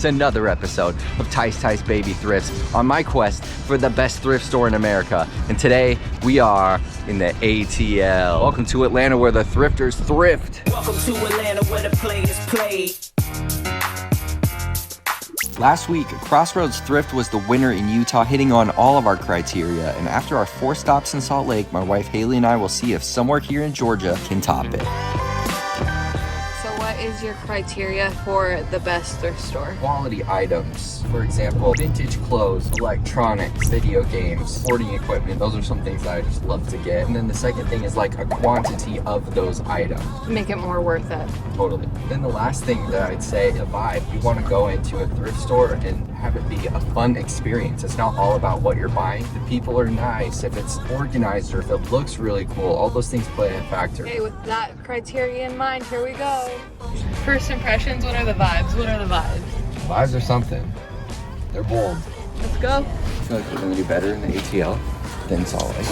It's another episode of Tyce Baby Thrifts on my quest for the best thrift store in America. And today we are in the ATL. Welcome to Atlanta where the thrifters thrift. Welcome to Atlanta where the players play. Last week, Crossroads Thrift was the winner in Utah, hitting on all of our criteria. And after our 4 stops in Salt Lake, my wife Haley and I will see if somewhere here in Georgia can top it. What is your criteria for the best thrift store? Quality items. For example, vintage clothes, electronics, video games, sporting equipment. Those are some things that I just love to get. And then the second thing is like a quantity of those items. Make it more worth it. Totally. Then the last thing that I'd say, the vibe. You want to go into a thrift store and have it be a fun experience. It's not all about what you're buying. The people are nice, if it's organized or if it looks really cool. All those things play a factor. Okay, with that criteria in mind, here we go. First impressions, what are the vibes? What are the vibes? Vibes are something. They're bold. Let's go. I feel like we're going to do better in the ATL than Salt Lake.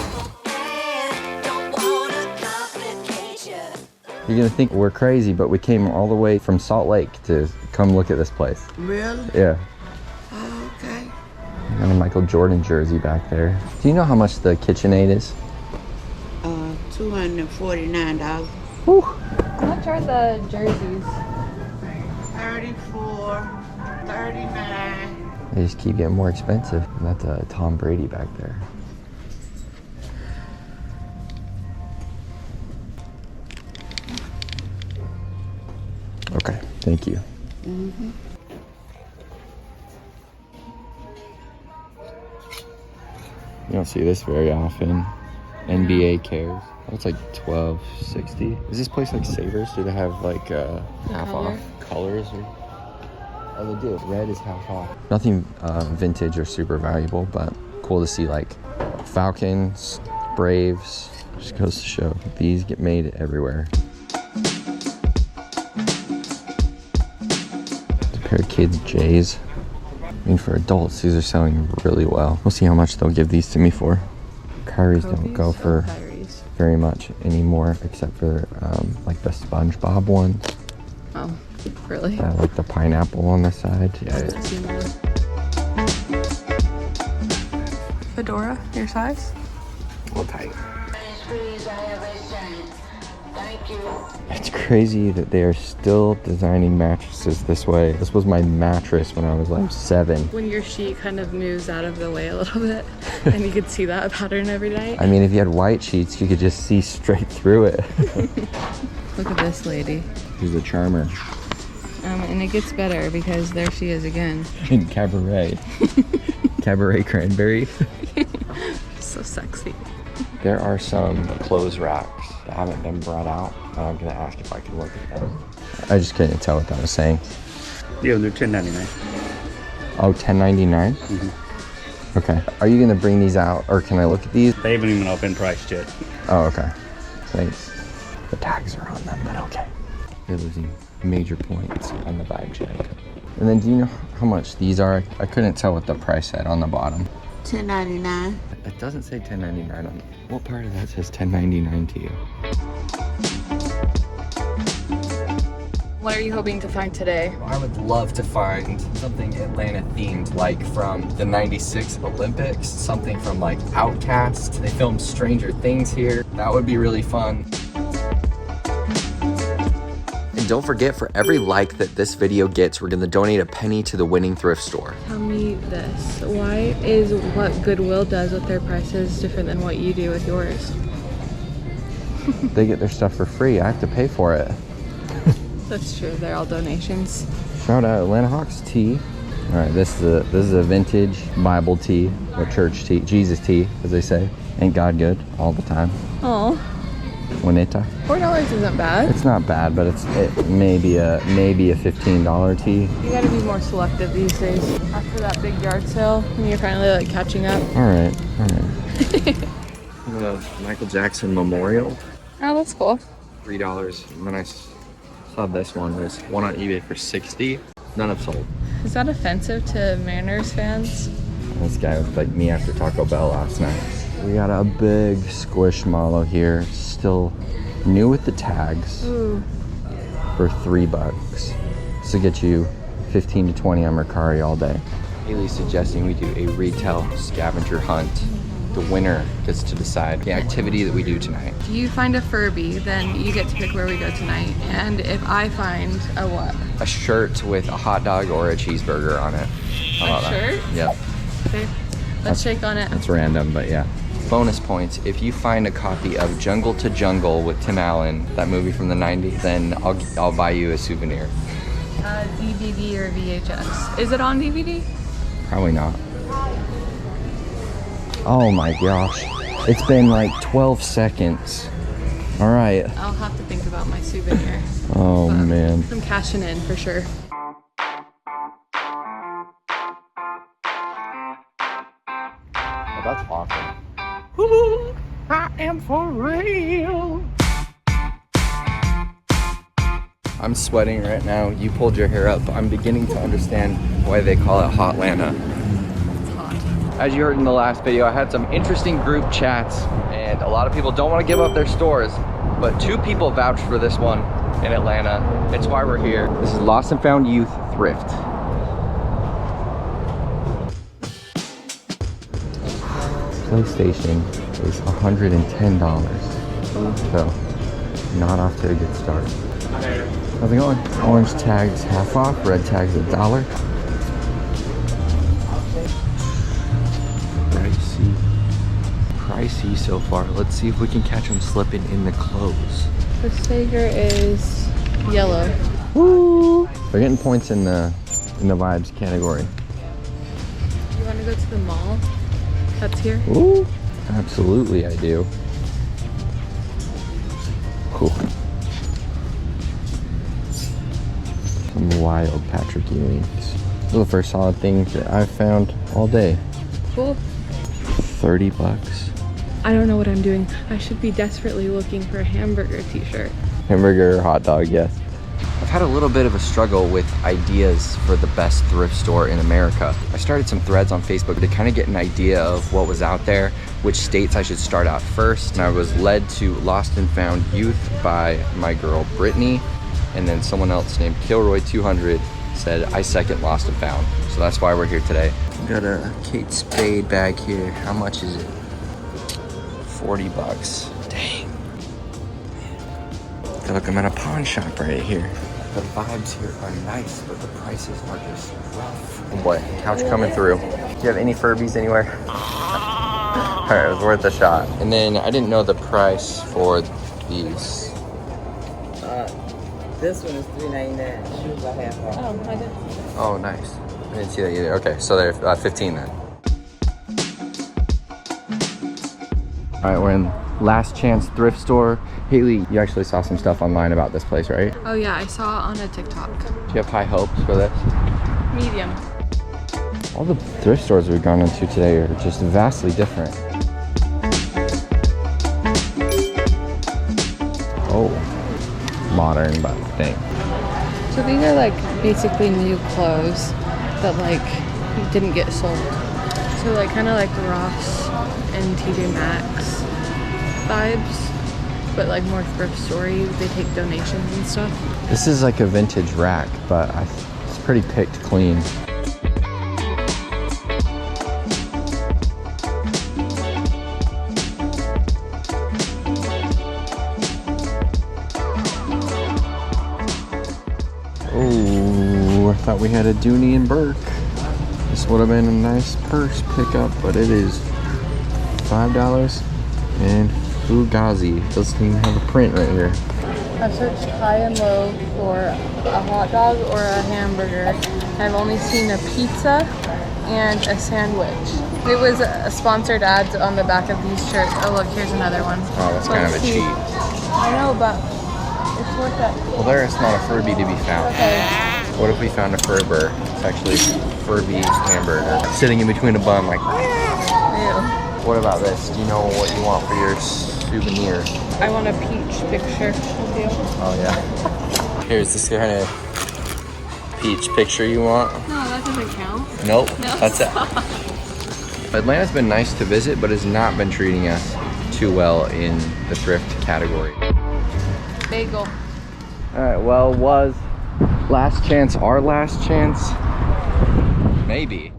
You're going to think we're crazy, but we came all the way from Salt Lake to come look at this place. Really? Yeah. Oh, okay. Got a Michael Jordan jersey back there. Do you know how much the KitchenAid is? $249. Whew. How much are the jerseys? 34, 39. They just keep getting more expensive. And that's Tom Brady back there. Okay, thank you. Mm-hmm. You don't see this very often. NBA cares. Oh, it's like $12.60. Is this place like Savers? Do they have like half color? off colors? Or... Oh, they do. Red is half off. Nothing vintage or super valuable, but cool to see like Falcons, Braves. Just goes to show these get made everywhere. It's a pair of kids' J's. I mean, for adults, these are selling really well. We'll see how much they'll give these to me for. Kyries don't go for very much anymore, except for like the SpongeBob ones. Oh, really? Like the pineapple on the side. Yeah. Fedora, your size? Hold tight. It's crazy that they are still designing mattresses this way. This was my mattress when I was like 7. When your sheet kind of moves out of the way a little bit and you could see that pattern every night. I mean, if you had white sheets, you could just see straight through it. Look at this lady. She's a charmer. And it gets better because there she is again. In Cabaret. Cabaret Cranberry. So sexy. There are some clothes racks that haven't been brought out. I'm gonna ask if I can look at them. I just couldn't tell what that was saying. Yeah, they're $10.99. Oh, $10.99? Mm-hmm. Okay. Are you gonna bring these out, or can I look at these? They haven't even opened priced yet. Oh, okay. Thanks. The tags are on them, but okay. You're losing major points on the vibe check. And then do you know how much these are? I couldn't tell what the price said on the bottom. $10.99. It doesn't say $10.99 on what part of that says $10.99 to you? What are you hoping to find today? I would love to find something Atlanta themed, like from the '96 Olympics, something from like Outkast. They filmed Stranger Things here. That would be really fun. And don't forget, for every like that this video gets, we're gonna donate a penny to the winning thrift store. Tell me this. Why is what Goodwill does with their prices different than what you do with yours? They get their stuff for free. I have to pay for it. That's true. They're all donations. Shout out Atlanta Hawks tea. All right, this is a vintage Bible tea or church tea, Jesus tea, as they say. Ain't God good all the time? Oh, Juanita. $4 isn't bad. It's not bad, but it may be a $15 tea. You gotta be more selective these days. After that big yard sale, when you're finally like catching up. All right. The Michael Jackson Memorial. Oh, that's cool. $3. And then I saw this one. There's one on eBay for $60. None have sold. Is that offensive to Mariners fans? This guy was like me after Taco Bell last night. We got a big squishmallow here, still new with the tags. Ooh. For $3. This will get you 15 to 20 on Mercari all day. Haley's suggesting we do a retail scavenger hunt. The winner gets to decide the activity that we do tonight. If you find a Furby, then you get to pick where we go tonight. And if I find a what? A shirt with a hot dog or a cheeseburger on it. How about that? Shirt? Yep. Okay, let's shake on it. That's random, but yeah. Bonus points, if you find a copy of Jungle to Jungle with Tim Allen, that movie from the 90s, then I'll buy you a souvenir. DVD or VHS. Is it on DVD? Probably not. Oh my gosh. It's been like 12 seconds. All right. I'll have to think about my souvenir. Oh But man. I'm cashing in for sure. Oh, that's awesome. I am for real. I'm sweating right now. You pulled your hair up. I'm beginning to understand why they call it Hotlanta. It's hot. As you heard in the last video, I had some interesting group chats, and a lot of people don't want to give up their stores, but 2 people vouched for this one in Atlanta. It's why we're here. This is Lost and Found Youth Thrift. PlayStation is $110, so not off to a good start. How's it going? Orange tags half off, red tags $1. Pricey so far. Let's see if we can catch them slipping in the clothes. The Sager is yellow. Woo! We're getting points in the vibes category. You want to go to the mall? That's here. Ooh, absolutely I do. Cool. Some wild Patrick Ewings. This is the first solid thing that I've found all day. Cool. 30 bucks. I don't know what I'm doing. I should be desperately looking for a hamburger t-shirt. Hamburger or hot dog, yes. I've had a little bit of a struggle with ideas for the best thrift store in America. I started some threads on Facebook to kind of get an idea of what was out there, which states I should start out first. And I was led to Lost and Found Youth by my girl Brittany, and then someone else named Kilroy200 said I second Lost and Found. So that's why we're here today. Got a Kate Spade bag here. How much is it? 40 bucks. Dang. I feel like I'm at a pawn shop right here. The vibes here are nice, but the prices are just rough. Oh boy, couch coming through. Do you have any Furbies anywhere? Alright, it was worth a shot. And then I didn't know the price for these. This one is $3.99. Shoes I have on. Oh, I did. Oh, nice. I didn't see that either. Okay, so they're 15 then. Alright, we're in Last Chance Thrift Store. Haley, you actually saw some stuff online about this place, right? Oh yeah, I saw it on a TikTok. Do you have high hopes for this? Medium. All the thrift stores we've gone into today are just vastly different. Oh, modern, but dang. So these are like basically new clothes that like didn't get sold. So like kind of like Ross and TJ Maxx vibes, but like more thrift story. They take donations and stuff. This is like a vintage rack, but it's pretty picked clean. Oh, I thought we had a Dooney and Burke. This would have been a nice purse pickup, but it is $5 and Fugazi. Doesn't even have a print right here. I searched high and low for a hot dog or a hamburger. I've only seen a pizza and a sandwich. It was a sponsored ads on the back of these shirts. Oh look, here's another one. Oh, that's kind of a cheat. I know, but it's worth it. Well, there is not a Furby to be found. Okay. What if we found a Furber? It's actually Furby hamburger. Sitting in between a bun like, Ew. what about this? Do you know what you want for your souvenir? I want a peach picture with you. Oh yeah. Here's this kind of peach picture you want. No, that doesn't count. Nope, No, that's it. Atlanta's been nice to visit, but has not been treating us too well in the thrift category. Bagel. All right, well, was Last chance, our last chance? Maybe.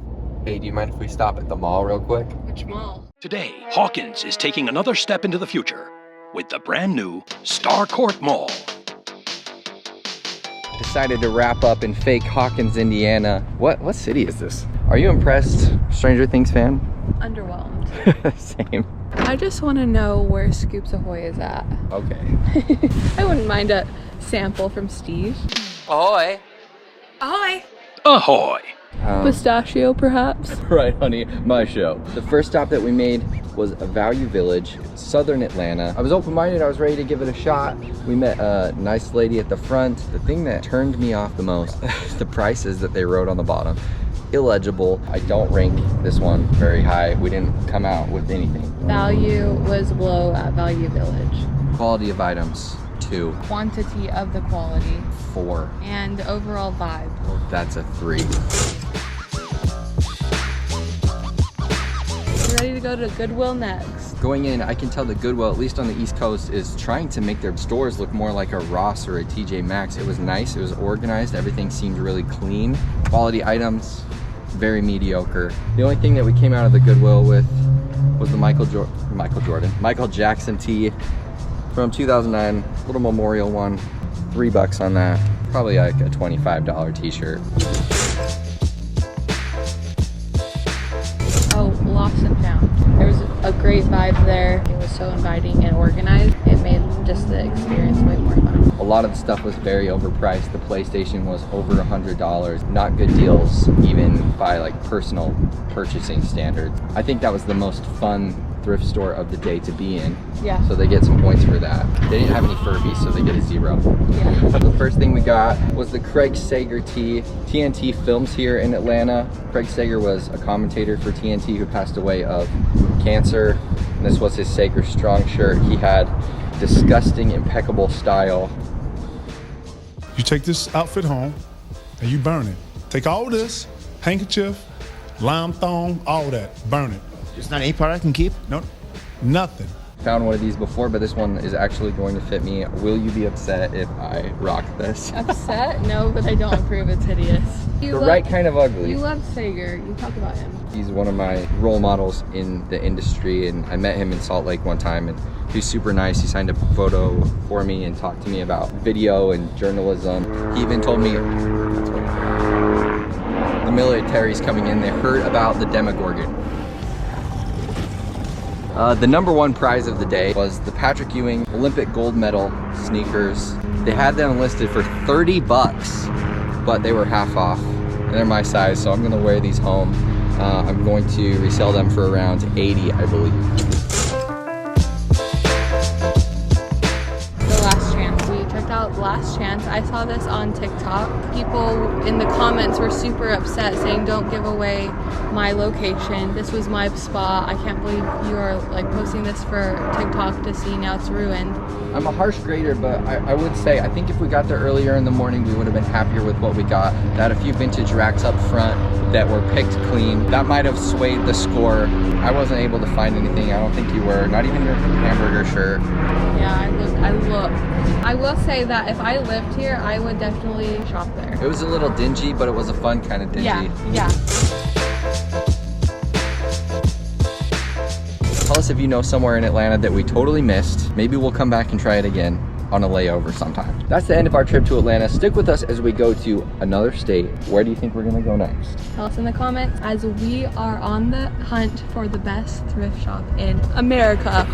Hey, do you mind if we stop at the mall real quick? Which mall? Today, Hawkins is taking another step into the future with the brand new Starcourt Mall. Decided to wrap up in fake Hawkins, Indiana. What city is this? Are you impressed, Stranger Things fan? Underwhelmed. Same. I just want to know where Scoops Ahoy is at. Okay. I wouldn't mind a sample from Steve. Ahoy! Ahoy! Ahoy! Pistachio, perhaps? Right, honey, my show. The first stop that we made was a Value Village, southern Atlanta. I was open-minded, I was ready to give it a shot. We met a nice lady at the front. The thing that turned me off the most, the prices that they wrote on the bottom. Illegible. I don't rank this one very high. We didn't come out with anything. Value was low at Value Village. Quality of items, 2. Quantity of the quality. 4. And overall vibe. That's a 3. We're ready to go to Goodwill next. Going in, I can tell the Goodwill, at least on the East Coast, is trying to make their stores look more like a Ross or a TJ Maxx. It was nice, it was organized, everything seemed really clean. Quality items, very mediocre. The only thing that we came out of the Goodwill with was the Michael Jackson tee from 2009, little memorial one, $3 on that. Probably like a $25 t-shirt. Oh, lost and found. There was a great vibe there. It was so inviting and organized. It made just the experience way more fun. A lot of the stuff was very overpriced. The PlayStation was over $100. Not good deals, even by like personal purchasing standards. I think that was the most fun thrift store of the day to be in. Yeah. So they get some points for that. They didn't have any Furbies, so they get a 0. Yeah. The first thing we got was the Craig Sager tee. TNT films here in Atlanta. Craig Sager was a commentator for TNT who passed away of cancer. And this was his Sager Strong shirt. He had disgusting, impeccable style. You take this outfit home and you burn it. Take all this, handkerchief, lime thong, all that, burn it. There's not any part I can keep? No, nothing. Found one of these before, but this one is actually going to fit me. Will you be upset if I rock this? Upset? No, but I don't approve. It's hideous. The right kind of ugly. You love Sager. You talk about him. He's one of my role models in the industry, and I met him in Salt Lake one time, and he's super nice. He signed a photo for me and talked to me about video and journalism. He even told me the military's coming in. They heard about the Demogorgon. The number 1 prize of the day was the Patrick Ewing Olympic gold medal sneakers. They had them listed for $30, but they were half off. And they're my size, so I'm gonna wear these home. I'm going to resell them for around 80, I believe. The Last Chance. We checked out Last Chance. I saw this on TikTok. People in the comments were super upset saying don't give away my location. This was my spot. I can't believe you are like posting this for TikTok to see. Now it's ruined. I'm a harsh grader, but I would say I think if we got there earlier in the morning, we would have been happier with what we got. They had a few vintage racks up front that were picked clean. That might have swayed the score. I wasn't able to find anything. I don't think you were. Not even your hamburger shirt. Yeah, I looked. I will say that if I lived here, I would definitely shop there. It was a little dingy, but it was a fun kind of dingy. Yeah. Tell us if you know somewhere in Atlanta that we totally missed. Maybe we'll come back and try it again on a layover sometime. That's the end of our trip to Atlanta. Stick with us as we go to another state. Where do you think we're gonna go next? Tell us in the comments as we are on the hunt for the best thrift shop in America.